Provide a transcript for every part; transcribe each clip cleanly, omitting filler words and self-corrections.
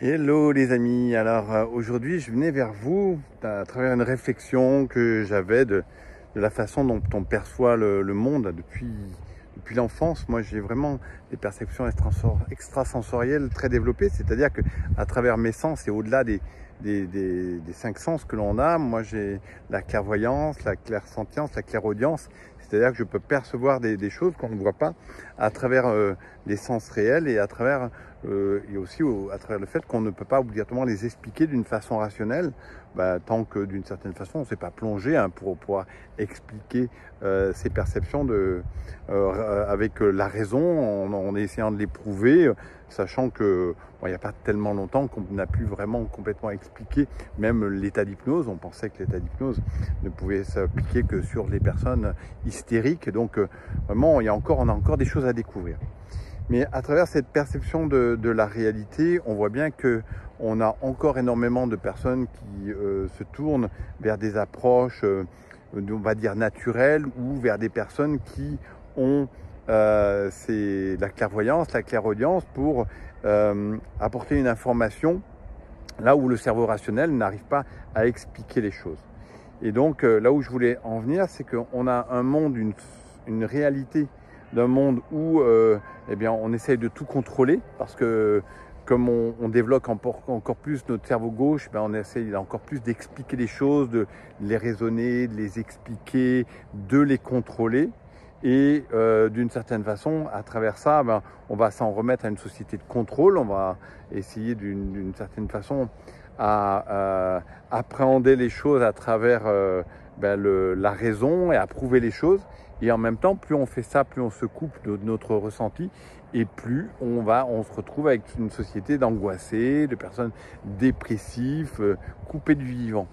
Hello les amis, alors aujourd'hui je venais vers vous à travers une réflexion que j'avais de la façon dont on perçoit le monde depuis l'enfance. Moi j'ai vraiment des perceptions extrasensorielles très développées, c'est-à-dire que à travers mes sens et au-delà des cinq sens que l'on a, moi j'ai la clairvoyance, la clairsentience, la clairaudience, c'est-à-dire que je peux percevoir des choses qu'on ne voit pas à travers les sens réels et à travers et aussi à travers le fait qu'on ne peut pas obligatoirement les expliquer d'une façon rationnelle, tant que d'une certaine façon on ne s'est pas plongé pour pouvoir expliquer ces perceptions avec la raison, en essayant de les prouver, sachant que il n'y a pas tellement longtemps qu'on n'a pu vraiment complètement expliquer même l'état d'hypnose. On pensait que l'état d'hypnose ne pouvait s'appliquer que sur les personnes hystériques, donc vraiment on a encore des choses à découvrir. Mais à travers cette perception de la réalité, on voit bien qu'on a encore énormément de personnes qui se tournent vers des approches, on va dire naturelles, ou vers des personnes qui ont la clairvoyance, la clairaudience pour apporter une information là où le cerveau rationnel n'arrive pas à expliquer les choses. Et donc là où je voulais en venir, c'est qu'on a un monde, une réalité d'un monde où eh bien, on essaye de tout contrôler parce que comme on développe encore plus notre cerveau gauche, on essaye encore plus d'expliquer les choses, de les raisonner, de les expliquer, de les contrôler. Et d'une certaine façon, à travers ça, on va s'en remettre à une société de contrôle. On va essayer d'une certaine façon à appréhender les choses à travers la raison et à prouver les choses. Et en même temps, plus on fait ça, plus on se coupe de notre ressenti et plus on se retrouve avec une société d'angoissés, de personnes dépressives, coupées du vivant.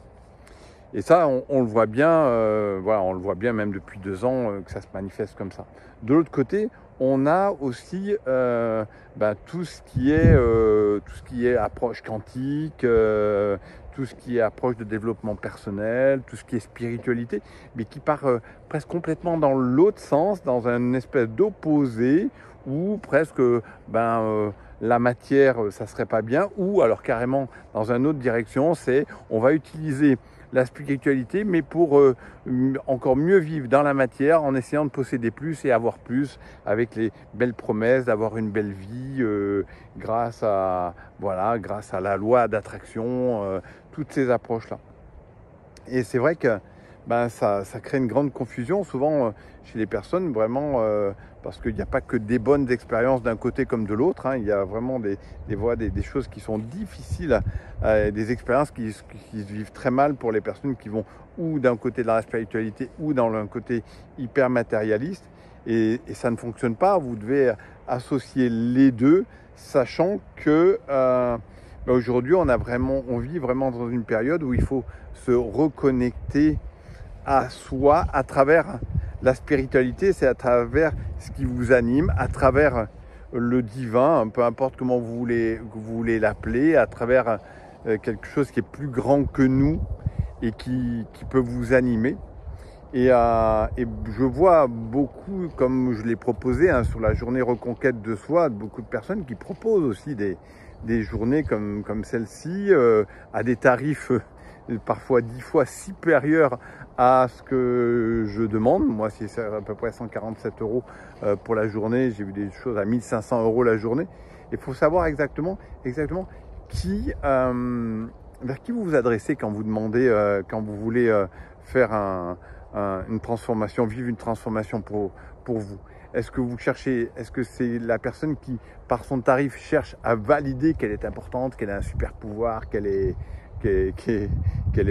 Et ça, on le voit bien, on le voit bien même depuis 2 ans que ça se manifeste comme ça. De l'autre côté, on a aussi tout ce qui est approche quantique, tout ce qui est approche de développement personnel, tout ce qui est spiritualité, mais qui part presque complètement dans l'autre sens, dans une espèce d'opposé, où presque la matière, ça serait pas bien, ou alors carrément dans une autre direction, on va utiliser la spiritualité, mais pour encore mieux vivre dans la matière en essayant de posséder plus et avoir plus, avec les belles promesses d'avoir une belle vie grâce à la loi d'attraction, toutes ces approches-là. Et c'est vrai que ça crée une grande confusion souvent chez les personnes, vraiment, parce qu'il n'y a pas que des bonnes expériences d'un côté comme de l'autre. Il y a vraiment des choses qui sont difficiles, des expériences qui se vivent très mal pour les personnes qui vont ou d'un côté de la spiritualité ou dans un côté hyper matérialiste. Et ça ne fonctionne pas. Vous devez associer les deux, sachant que aujourd'hui, on vit vraiment dans une période où il faut se reconnecter à soi à travers la spiritualité, c'est à travers ce qui vous anime, à travers le divin, peu importe comment vous voulez l'appeler, à travers quelque chose qui est plus grand que nous et qui peut vous animer. Et je vois beaucoup, comme je l'ai proposé sur la journée reconquête de soi, beaucoup de personnes qui proposent aussi des journées comme celle-ci à des tarifs parfois 10 fois supérieurs à ce que je demande. Moi, c'est à peu près 147 € pour la journée. J'ai vu des choses à 1500 € la journée. Il faut savoir exactement vers qui vous vous adressez quand vous demandez, quand vous voulez faire une transformation, vivre une transformation pour vous. Est-ce que vous cherchez, est-ce que c'est la personne qui, par son tarif, cherche à valider qu'elle est importante, qu'elle a un super pouvoir, qu'elle est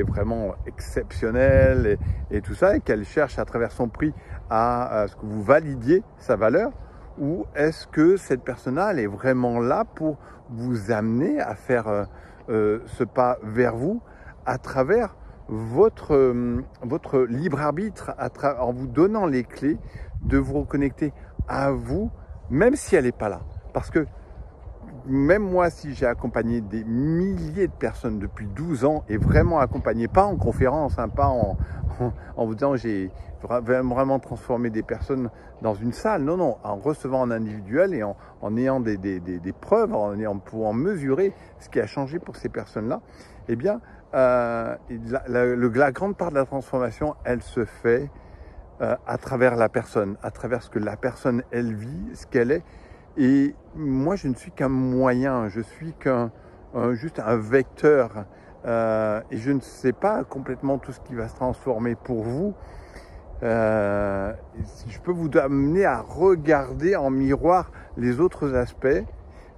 vraiment exceptionnelle et tout ça, et qu'elle cherche à travers son prix à ce que vous validiez sa valeur, ou est-ce que cette personne-là, elle est vraiment là pour vous amener à faire ce pas vers vous à travers votre libre arbitre, en vous donnant les clés de vous reconnecter à vous, même si elle n'est pas là. Parce que même moi, si j'ai accompagné des milliers de personnes depuis 12 ans et vraiment accompagné, pas en conférence, hein, pas en vous disant j'ai vraiment transformé des personnes dans une salle, non, non, en recevant en individuel et en ayant des preuves, en pouvant mesurer ce qui a changé pour ces personnes-là, eh bien, la grande part de la transformation, elle se fait à travers la personne, à travers ce que la personne, elle vit, ce qu'elle est. Et moi, je ne suis qu'un moyen, je suis juste un vecteur. Et je ne sais pas complètement tout ce qui va se transformer pour vous. Si je peux vous amener à regarder en miroir les autres aspects,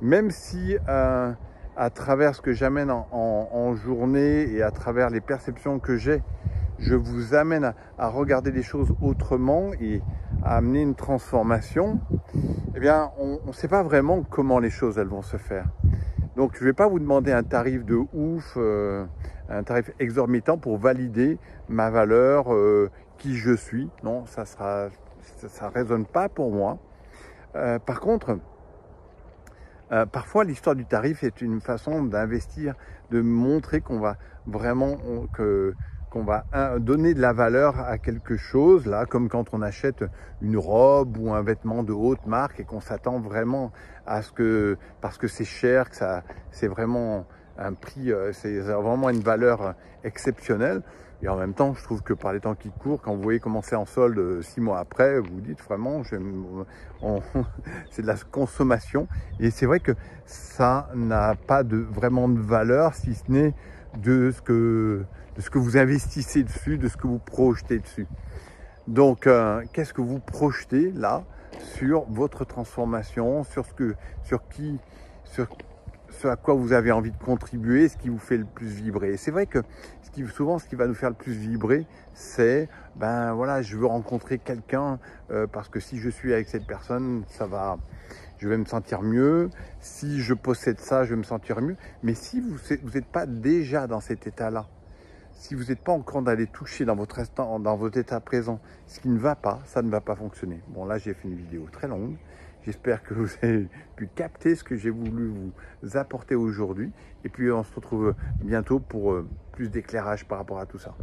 même si à travers ce que j'amène en journée et à travers les perceptions que j'ai, je vous amène à regarder les choses autrement et à amener une transformation, eh bien, on ne sait pas vraiment comment les choses elles vont se faire. Donc, je ne vais pas vous demander un tarif de ouf, un tarif exorbitant pour valider ma valeur, qui je suis. Non, ça résonne pas pour moi. Par contre, parfois, l'histoire du tarif est une façon d'investir, de montrer qu'on va vraiment, qu'on va donner de la valeur à quelque chose, là, comme quand on achète une robe ou un vêtement de haute marque et qu'on s'attend vraiment à ce que, parce que c'est cher, que c'est vraiment un prix, c'est vraiment une valeur exceptionnelle. Et en même temps, je trouve que par les temps qui courent, quand vous voyez commencer en solde 6 mois après, vous vous dites vraiment, c'est de la consommation. Et c'est vrai que ça n'a pas vraiment de valeur, si ce n'est de ce que vous investissez dessus, de ce que vous projetez dessus. Donc, qu'est-ce que vous projetez là sur votre transformation, sur ce à quoi vous avez envie de contribuer, ce qui vous fait le plus vibrer. Et c'est vrai que souvent, ce qui va nous faire le plus vibrer, c'est, ben voilà, je veux rencontrer quelqu'un parce que si je suis avec cette personne, je vais me sentir mieux. Si je possède ça, je vais me sentir mieux. Mais si vous n'êtes pas déjà dans cet état-là, si vous n'êtes pas encore d'aller toucher dans votre état présent, ce qui ne va pas, ça ne va pas fonctionner. Bon, là, j'ai fait une vidéo très longue. J'espère que vous avez pu capter ce que j'ai voulu vous apporter aujourd'hui. Et puis, on se retrouve bientôt pour plus d'éclairage par rapport à tout ça.